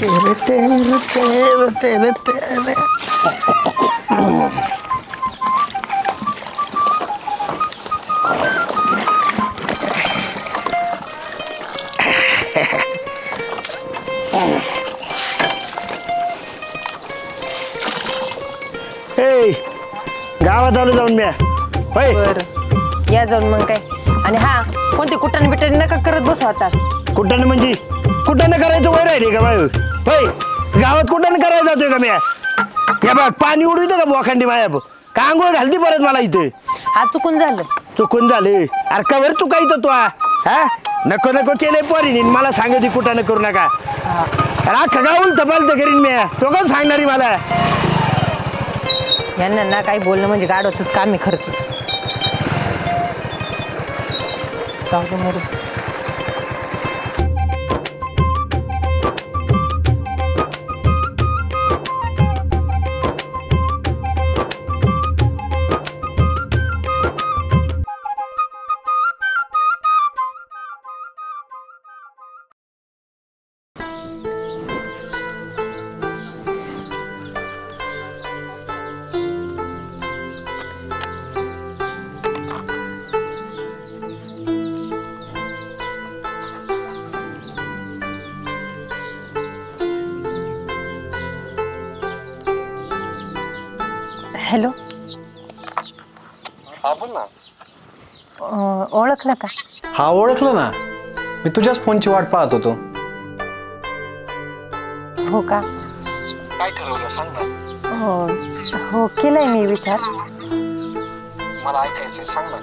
तेरे तेरे तेरे तेरे तेरे गावात आलो जाऊन मी बरं या जाऊन मग काय. आणि हा कोणती कुटाने बिटाने नका करत बसू आता. कुठाने म्हणजे कुठाने करायचं वय राहिले का बाय होय गावात कुठाने करायला जातोय का मी या बघ पाणी उडवितो का बोखंडी माया का आंघोळ घालती परत मला इथे. हा चुकून झालं. चुकून झाले अरे कवर चुकायचं तो हा नको नको केलंय पोरीने मला सांगते कुठाने करू नका. अख्खा गावून तपालतं करीन मी तो का सांगणारी मला. यांना ना काही बोलणं म्हणजे गाडवचंच काम आहे खर्चच. हॅलो हा बोल ना. ओळखलं का? हा ओळखलं ना मी तुझ्याच फोनची वाट पाहत होतो. हो का? काय ठरवलं सांग ना. हो केलंय मी विचार. मला ऐकायचंय सांग ना.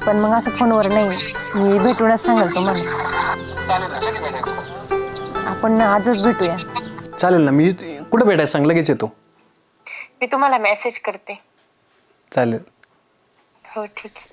पण मग असं फोनवर नाही मी भेटूनच सांगेल तुम्हाला. चालेल ना कधी भेटायचं? आपण ना आजच भेटूया. चालेल ना मी कुठं भेटायचं सांग लगेच येतो. मी तुम्हाला मेसेज करते. चालेल. हो ठीक आहे.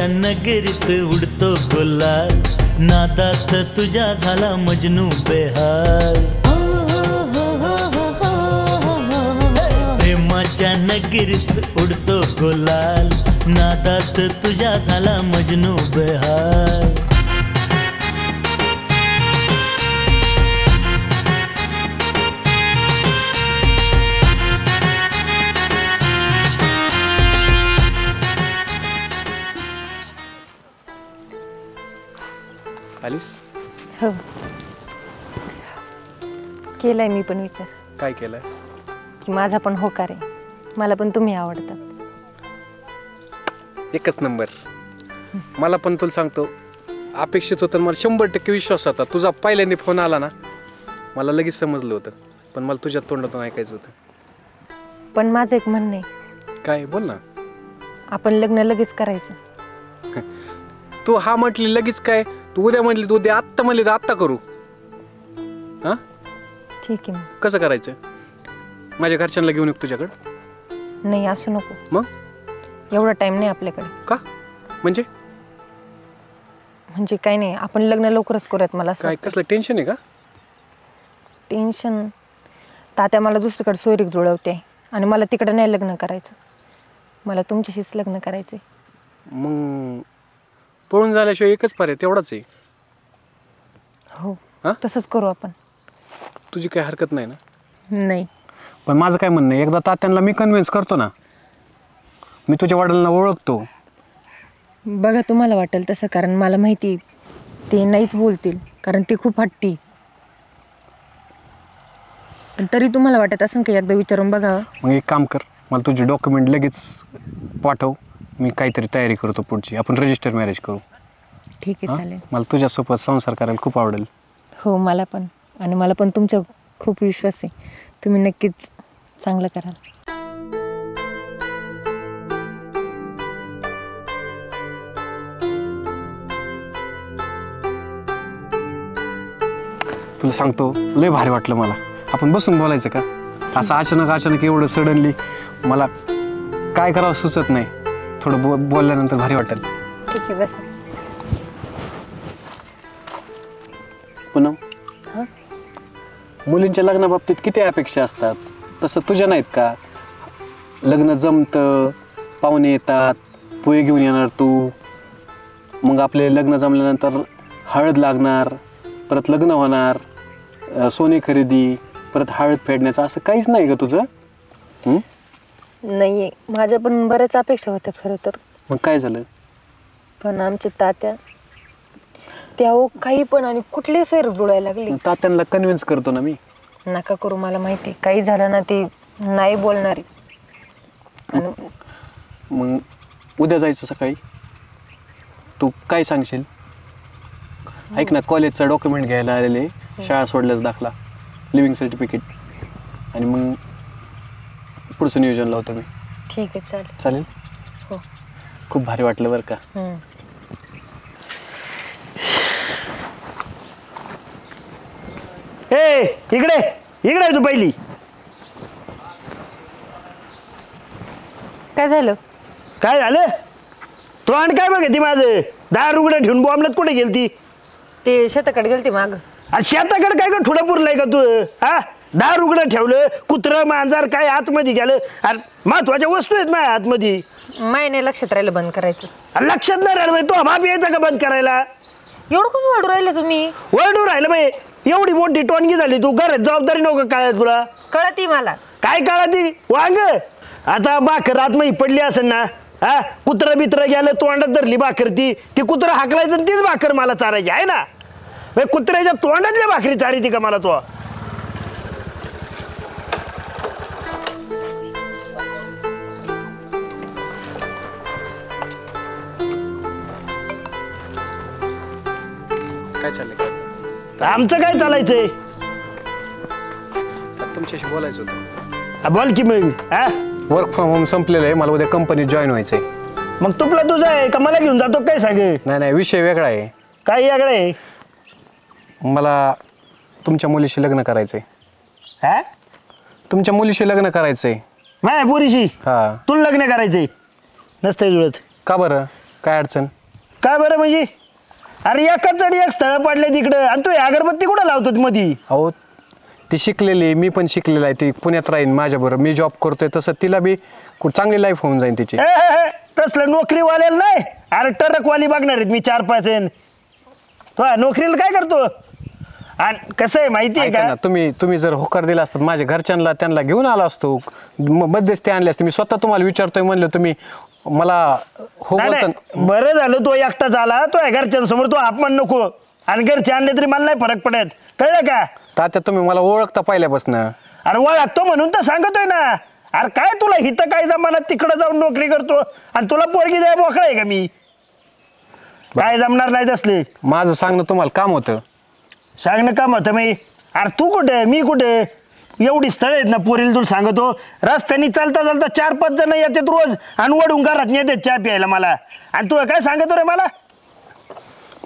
नगरीत उडतो गुलाल नादात तुझ्या झाला मजनू बेहाल. प्रेमाच्या नगरीत उडतो गुलाल नादात तुझ्या झाला मजनू बेहाल. आलीस? हो केलाय मी पण विचार. काय केलंय? की माझा पण होकार आहे. मला पण तुम्ही आवडतात. एकच नंबर. मला पण तुला सांगतो अपेक्षित होतं मला 100% विश्वास होता. तुझा पहिल्यांदा फोन आला ना मला लगेच समजलं होतं पण मला तुझ्या तोंडातून ऐकायचं होतं. पण माझं एक म्हणणं आहे. काय बोल ना. आपण लग्न लगेच करायचं. तू हा म्हटली लगेच काय तू उद्या म्हटली तू उद्या आत्ता म्हणली तर आत्ता करू. हा ठीक आहे. कसं करायचं? माझ्या घरच्यांना घेऊन येऊ तुझ्याकडं? नाही असं नको. मग एवढा टाइम नाही आपल्याकडे. का म्हणजे? म्हणजे काही नाही आपण लग्न लवकरच करूयात. मला काय कसलं टेन्शन आहे का? टेन्शन तात्या मला दुसरीकडे सोयरीक जुळवते आणि मला तिकडे नाही लग्न करायचं. मला तुमच्याशीच लग्न करायचंय. मग पळून झाल्याशिवाय एकच पर्याय तेवढाच आहे. हो तसंच करू आपण. तुझी काही हरकत नाही ना? नाही पण माझं काय म्हणणं आहे एकदा तात्यांना मी कन्व्हिन्स करतो ना. मी तुझ्या वडिलांना ओळखतो. बघा तुम्हाला वाटेल तसं कारण मला माहिती ते नाहीच बोलतील कारण ते खूप हट्टी. पण तरी तुम्हाला वाटत असेल की एकदा विचारून बघावं. मग एक काम कर मला तुझे डॉक्युमेंट लगेच पाठव. मी काहीतरी तयारी करतो पुढची. आपण रजिस्टर मॅरेज करू. ठीक आहे चालेल. मला तुझ्यासोबत संसार करायला खूप आवडेल. हो मला पण, आणि मला पण तुमचा खूप विश्वास आहे, तुम्ही नक्कीच चांगलं कराल. तुला सांगतो लय भारी वाटलं मला. आपण बसून बोलायचं का? असं अचानक एवढं सडनली मला काय करावं सुचत नाही. थोडं बोलल्यानंतर भारी वाटेल. ठीक आहे बस. पुन्हा हां मुलींच्या लग्नाबाबतीत किती अपेक्षा असतात, तसं तुझ्या नाहीत का? लग्न जमतं, पाहुणे येतात, पोहे घेऊन येणार तू, मग आपले लग्न जमल्यानंतर हळद लागणार, परत लग्न होणार, सोने खरेदी, परत हळद फेडण्याचं, असं काहीच नाही का तुझं? नाही आहे, माझ्या पण बऱ्याच अपेक्षा होत्या खरं तर. मग काय झालं? पण आमच्या तात्या त्या काही पण आणि कुठलीही सोयर जुळायला लागली. तात्यांना कन्व्हिन्स करतो ना मी. नका करू, मला माहिती आहे काही झालं ना ते नाही बोलणारे. आणि मग उद्या जायचं सकाळी, तू काय सांगशील? ऐक ना, कॉलेजचा डॉक्युमेंट घ्यायला आलेले, शाळा सोडल्यास दाखला, लिव्हिंग सर्टिफिकेट, आणि मग पुढचं नियोजन लावतो मी. ठीक आहे चालेल. चालेल. हो. खूप भारी वाटलं बरं का. ए इकडे इकडे तू पहिली. काय झालं? काय झालं? तो आणि काय बघ ती माझं 10 रुगडं ठेवून बॉम्बलात कुठे गेलती? ते शेताकडे गेलते माग. आणि शेताकडे काय का ठुडं पुरलंय का तू? हा 10 रुगडं ठेवलं, कुत्रं मांजर काय आतमध्ये गेलं, आणि महत्वाच्या वस्तू आहेत माझ्या आतमध्ये. मायने लक्षात राहिलं बंद करायचं. आणि लक्षात नाही राहिलं बाई, तो बाप यायचा का बंद करायला? एवढं कमी वाढू राहिले तुम्ही? वरडू राहिलं बाई, एवढी मोठी टोनगी झाली तू, घरात जबाबदारी नको काय तुला? कळती मला. काय काळा ती वांग? आता बाकर आतमध्ये पडली असेल ना, हा कुत्र बित्र गेलं तोंडात धरली भाकर, ती कुत्र हाकलायचं आणि तीच भाकर मला चारायची आहे ना. कुत्र्याच्या तोंडातल्या भाकरी चारी ती का मला? तो काय चाललंय? आमचं काय चालायचंय? तुमच्याशी बोलायचं होतं. बोल की मग. हा वर्क फ्रॉम होम संपलेलं आहे, मला उद्या कंपनीत जॉईन व्हायचंय. मग तुपला तुझं आहे का मला घेऊन जातो काय? सांग. नाही, विषय वेगळा आहे. काय याकडे आहे? मला तुमच्या मुलीशी लग्न करायचंय. हा तुमच्या मुलीशी लग्न करायचंय. माय पुरीशी? हा. तुला लग्न करायचंय? नसतंय जुळत का बरं? काय अडचण? काय बरं म्हणजे? अरे एकाच चढी एक स्थळ पडले तिकडं, आणि तू अगरबत्ती कुठं लावतो मधी? अहो ती शिकलेली, मी पण शिकलेला आहे, ती पुण्यात राहीन माझ्याबरोबर, मी जॉब करतोय, तसं तिला बी चांगली लाईफ होऊन जाईल तिची. तसलं नोकरीवाल्याला नाही, अरे टरकवाली बघणार आहेत मी 4-5 जण. तो नोकरीला काय करतो? आणि कसं आहे माहिती आहे का? तुम्ही जर होकार दिला असतात माझ्या घरच्यांना, त्यांना घेऊन आला असतो, मध्यस्थी आणले असते. मी स्वतः तुम्हाला विचारतोय म्हणलं, तुम्ही मला हो बोलता. बरं झालं तो एकटाच आला, तो घरच्यांसमोर तो अपमान नको, आणि घरचे आणले तरी मला नाही फरक पडत, कळलं का? तात्या तुम्ही मला ओळखता पहिल्यापासून. अरे ओळखतो म्हणून तर सांगतोय ना. अरे काय तुला हिथं काय जमाना, तिकडं जाऊन नोकरी करतो, आणि तुला पोरगी द्याय मोकळा आहे का मी? काय जमणार नाही तसले. माझं सांगणं तुम्हाला काम होतं. सांगणं काम होतं मी? अरे तू कुठे, मी कुठे? एवढी स्थळ आहेत ना पोरीला, तुला सांगतो रस्त्याने चालता चालता 4-5 जण येतात रोज, आणि वडून घरात नेतात चहा प्यायला मला, आणि तू काय सांगतो रे मला?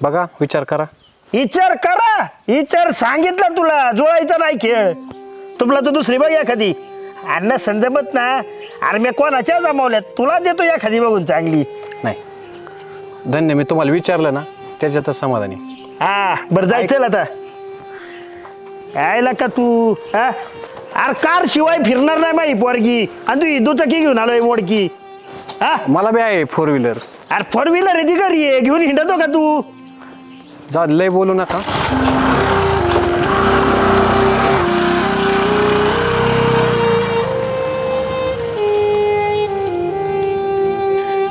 बघा विचार करा. विचार करा? विचार सांगितलं तुला, जुळायचा नाही खेळ. तुला तर दुसरी बघ एखादी. अन्न संजमत ना. अरे मी कोणाच्या जमावल्यात, तुला देतो एखादी बघून चांगली. नाही धन्य, मी तुम्हाला विचारलं ना त्याच्यातच समाधानी. हा बरं जायचं आता. काय का तू? हा अरे कार शिवाय फिरणार नाही माही पोरगी, आणि तू दुचाकी घेऊन आलोय मोडकी. हा मला बी आहे 4 व्हीलर. अरे 4 व्हीलर आहे ती घरी आहे, घेऊन हिंडतो का तू? जा, लय बोलू नका.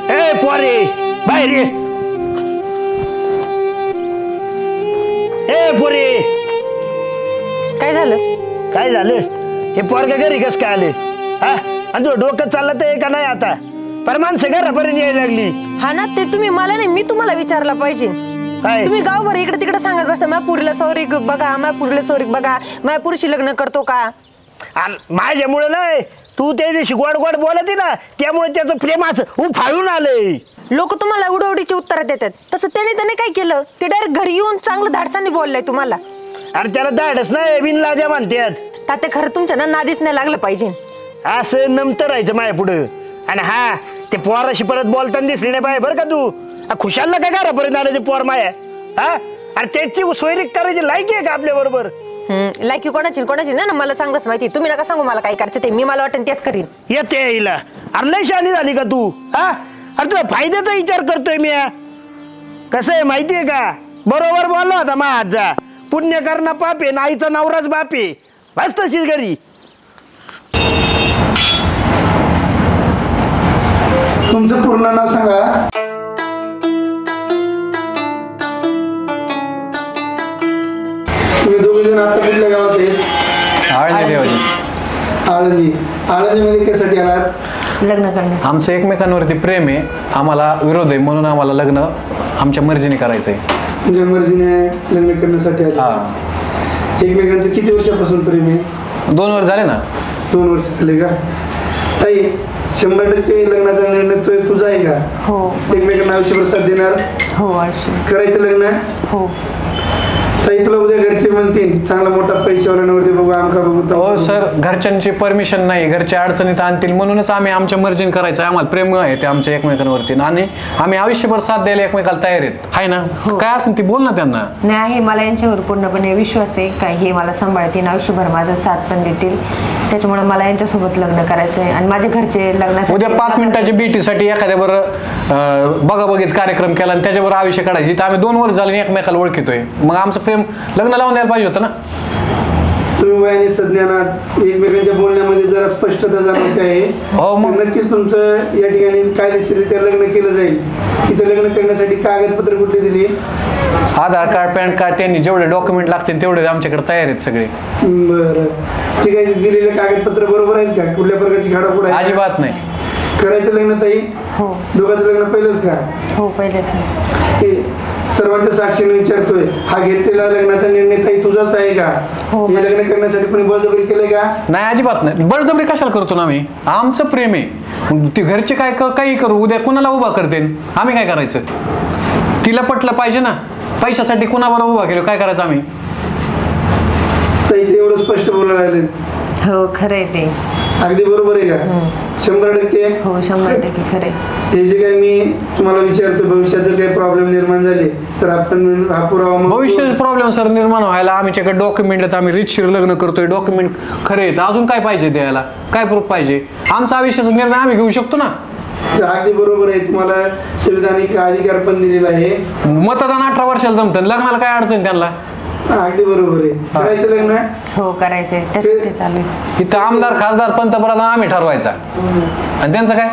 ए पोरे बाहेर ये. ए पोरे काय झालं? काय झालं? हे पोरगा घरी कस काय आले? हा आणि तू डोकं चाललं तर का नाही आता? पर माणसं घरापर्यंत यायला लागली. हा ना, ते तुम्ही मला नाही, मी तुम्हाला विचारलं पाहिजे. काय? तुम्ही गावभर इकडे तिकडे सांगत बसता माझ्या पुरीला सौरिक बघा, माझ्या पुरीला सौरिक बघा, माझ्या पुरुषी लग्न करतो का? आणि माझ्यामुळे नाही, तू त्याच्याशी गोड गोड बोलती ना, त्यामुळे त्याचं प्रेम असं उफाळून आलंय. लोक तुम्हाला उडवडीची उत्तरं देतात, तसं त्याने काय केलं, ते डायरेक्ट घरी येऊन चांगलं धाडसाने बोललंय तुम्हाला. अरे त्याला धाडस नाही, बिनलाजा म्हणतात. तात्या खरं तुमच्या ना नादीच नाही लागलं पाहिजे. असं नमतं राहायचं माझ्या पुढं. आणि हा ते पोराशी परत बोलताना दिसली नाही पाहिजे बरं का तू. खुशालला काय घरापर्यंत आलं ते पोर माया? हा, अरे त्याची सोयरीक करायची लायकी आहे का आपल्या बरोबर? लायकी कोणाची ना मला चांगलंच माहिती. तुम्ही नका सांगू मला काय करायचं ते, मी मला वाटेल तेच करीन. येते हिला. अरे लय शहाणी झाली का तू? हा, अरे तुला फायद्याचा विचार करतोय मी. कसं आहे माहितीये का, बरोबर बोलला होता मा आजा, पुण्य करणं पाप आहे, नाईचा नवराच बाप आहे. बस तशीच घरी. तुमचं पूर्ण नाव सांगा. तुम्ही दोघे जण आता कुठल्या गावात आहेत? आळंदी देवाजी. आळंदी. आळंदीमध्ये कशासाठी आलात? लग्न करण्यास. आमचं एकमेकांवरती प्रेम आहे, आम्हाला विरोध आहे, म्हणून आम्हाला लग्न आमच्या मर्जीने करायचंय. तुमच्या मर्जीने लग्न करण्यासाठी आले. हा, एकमेकांचं किती वर्षापासून प्रेम आहे? 2 वर्ष झाले ना. 2 वर्ष झाले का? ताई 100% लग्नाचा निर्णय तुझा आहे का? हो एकमेकांना आयुष्यभर साथ देणार? हो आयुष्य. करायचं लग्न? हो. ताई तुला उद्या घरचे म्हणतील चांगला मोठा पैशावाल्यावरती बघू, आमका बघू. हो सर, घरच्यांची परमिशन नाही, घरच्या अडचणीत आणतील, म्हणूनच आम्ही आमच्या मर्जीने करायचं. आम्हाला प्रेम आहे ते आमच्या एकमेकांवरती, आणि आम्ही आयुष्यभर साथ द्यायला एकमेकाला तयार आहेत. आहे ना? काय असेल ती बोल ना त्यांना. नाही आहे, मला यांच्यावर पूर्णपणे विश्वास आहे काय हे मला सांभाळतील, आयुष्यभर माझा साथ पण देतील. त्याच्यामुळे मला यांच्यासोबत लग्न करायचं आहे. आणि माझे घरचे लग्नासाठी उद्या 5 मिनिटाच्या भेटीसाठी एखाद्यावर बघाबघीच कार्यक्रम केला आणि त्याच्यावर आयुष्य काढायची, तर आम्ही 2 वर्ष झाले एकमेकाला ओळखितोय, मग आमचं प्रेम लग्न लावून द्यायला पाहिजे होतं ना. तुम्ही वयाने संज्ञानात एकमेकांच्या बोलण्यामध्ये जरा स्पष्टता जाणवते आहे. हो, मग नक्कीच तुमचं या ठिकाणी कायदेशीररित्या लग्न केलं जाईल. तिथे लग्न करण्यासाठी कागदपत्र कुठे दिली? आधार कार्ड, पॅन कार्ड, त्यांनी जेवढे डॉक्युमेंट लागतील तेवढे आमच्याकडे तयार आहेत सगळे. बरं, ठीक आहे. दिलेले कागदपत्र बरोबर आहेत का? कुठल्या प्रकारची घाडापुड आहे? अजिबात नाही. करायचं लग्न ताई? हो. दोघांचं लग्न पहिलंच का? हो पहिलेच. हे सर्वांच्या साक्षीने विचारतोय, हा घेतलेला लग्नाचा निर्णय ताई तुझाच आहे का? हो. हे लग्न करण्यासाठी कोणी बळजबरी केलंय का? नाही, अजिबात नाही. बळजबरी कशाला करतो ना आम्ही? आमचं प्रेम आहे. मग ते घरचे काय काही करू, उद्या कुणाला उभा करते, आम्ही काय करायचं? तिला पटलं पाहिजे ना. पैशासाठी कुणाबरोबर उभा केलं, काय करायचं आम्ही? ताई ते एवढं स्पष्ट बोलायला लागले. हो खरं आहे ते. अगदी बरोबर आहे का? 100%? हो 100% खरं आहे. हे जे काही मी तुम्हाला विचारतो, भविष्यात जर काही प्रॉब्लेम निर्माण झाले तर आपण हा पुरावा भविष्याचे प्रॉब्लेम सर निर्माण व्हायला आमच्याकडे डॉक्युमेंट आहेत, आम्ही रितशीर लग्न करतोय, डॉक्युमेंट खरे आहेत, अजून काय पाहिजे द्यायला? काय प्रूफ पाहिजे? आमचा आयुष्याचा निर्णय आम्ही घेऊ शकतो ना. अगदी बरोबर आहे. तुम्हाला संविधानिक अधिकार पण दिलेला आहे. मतदान 18 वर्षाला जमतं, लग्नाला काय अडचण त्यांना? अगदी बरोबर आहे. करायचं लग्न? हो करायचंय, त्यासाठी चालू आहे. इथं आमदार, खासदार, पंतप्रधान आम्ही ठरवायचा, आणि त्यांचं काय?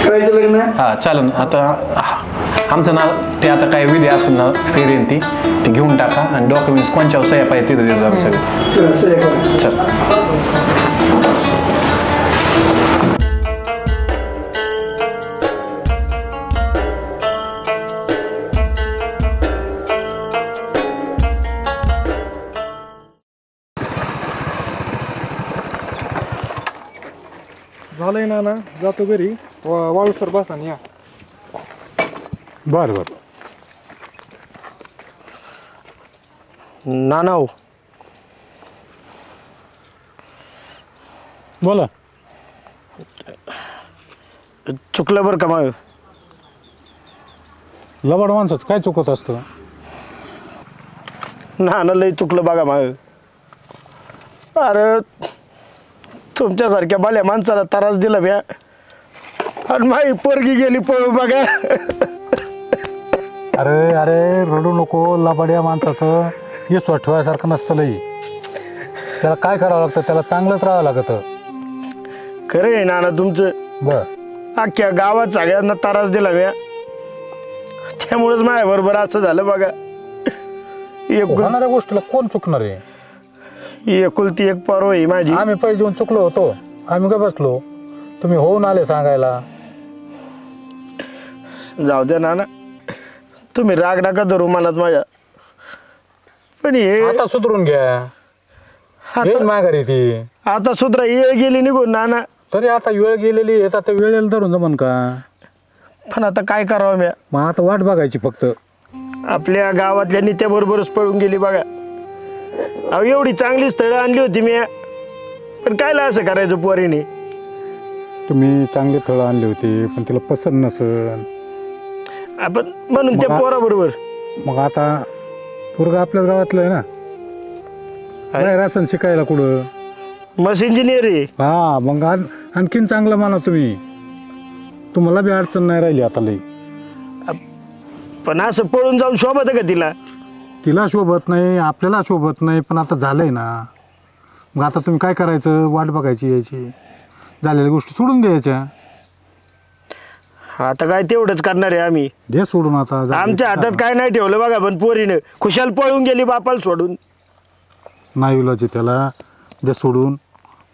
करायचं लग्न? हा चालेल. आता आमचं नाव ते आता काय विधी असेल ना फेरेन ती घेऊन टाका, आणि डॉक्युमेंट्स कोणच्या सह्या पाहिजे तिथे देतो आम्ही सगळे. चल. झालंय ना, जातो घरी. वाळू सर बसा आणि या. बरं बरं. ना हो, बोला. चुकलं बरं का मग? लबाड माणसाचं काय चुकत असतं? ना लय चुकलं बघा मग. अरे तुमच्यासारख्या बाल्या माणसाला त्रास दिला म्या, आणि माझी पोरगी गेली पळून बघा. अरे अरे रडू नको. लबाड्या माणसाचं विश्वास ठेवायसारखं नसतं लई. त्याला काय करावं लागतं? त्याला चांगलंच राहावं लागतं. खरं आहे नाना तुमचं. बर, अख्ख्या गावात सगळ्यांना त्रास दिला म्या, त्यामुळेच माझ्या बरोबर असं झालं बघा. होणाऱ्या गोष्टीला कोण चुकणार आहे? एकुलती एक पारो आहे माझी. आम्ही पैसे देऊन चुकलो होतो, आम्ही का बसलो? तुम्ही होऊन आले सांगायला. जाऊ द्या नाना, तुम्ही राग नका धरू मनात माझ्या, पण हे आता सुधरून घ्या. येईल माघारी ती. आता सुधरा ये गेली निघून नाना. तरी आता वेळ गेलेली आहे, आता वेळेला धरून जमन का? पण आता काय करावं म्या, मग आता वाट बघायची फक्त. आपल्या गावातल्या नित्याबरोबरच पळून गेली बघा. अहो एवढी चांगली स्थळं आणली होती मी, पण कायला असं करायचं पोरीने. तुम्ही चांगले थळ आणले होते पण तिला पसंत नसन. आपण म्हणून त्या पोराबरोबर. मग आता पोरगा आपल्या गावातलं आहे ना, काय रासन शिकायला कुठं? मस इंजिनियर आहे. हा मग आणखीन चांगलं माना तुम्ही, तुम्हाला बी अडचण नाही राहिली आता लई. पण असं पळून जाऊन शोभत का तिला? तिला शोभत नाही, आपल्याला शोभत नाही, पण आता झालंय ना. मग आता तुम्ही काय करायचं, वाट बघायची यायची, झालेल्या गोष्टी सोडून द्यायच्या. आता काय तेवढंच करणार आहे आम्ही. दे सोडून आता. आमच्या हातात काय नाही ठेवलं बघा, पण पोरीनं खुशाल पळून गेली बापाला सोडून. नाही विलाचे त्याला, दे सोडून.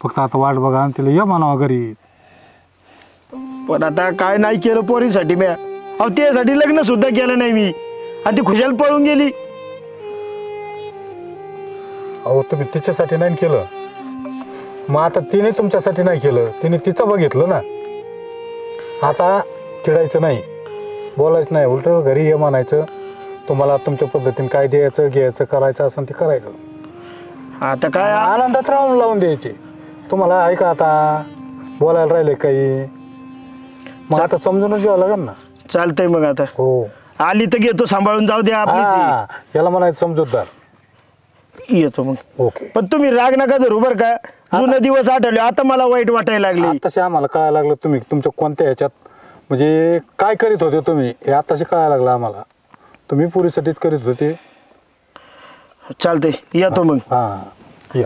फक्त आता वाट बघा आणि तिला ये म्हणावं घरी. पण आता काय नाही केलं पोरीसाठी म्या. अहो त्यासाठी लग्न सुद्धा केलं नाही मी, आणि ती खुशाल पळून गेली. अहो तुम्ही तिच्यासाठी नाही केलं, मग आता तिने तुमच्यासाठी नाही केलं, तिने तिचं बघितलं ना. आता चिडायचं नाही, बोलायचं नाही, उलट घरी ये म्हणायचं. तुम्हाला तुमच्या पद्धतीने काय द्यायचं घ्यायचं करायचं असं ते करायचं. आता काय आनंदात राहून लावून द्यायचे. तुम्हाला ऐका आता बोलायला राहिले काही, मग आता समजूनच घ्यावं लागेल ना. चालतंय मग आता. हो आली तर घेतो सांभाळून, जाऊ द्या आपली. याला म्हणायचं समजूतदार. येतो मग. ओके. पण तुम्ही राग नका धरू बरं का. जुने दिवस आठवले, आता मला वाईट वाटायला लागले. तसे आम्हाला कळायला लागलं तुम्ही तुमच्या कोणत्या ह्याच्यात म्हणजे काय करीत होते तुम्ही, हे आताशी कळायला लागलं आम्हाला. तुम्ही पुरीसाठीच करीत होते. चालतंय येतो मग. हां या.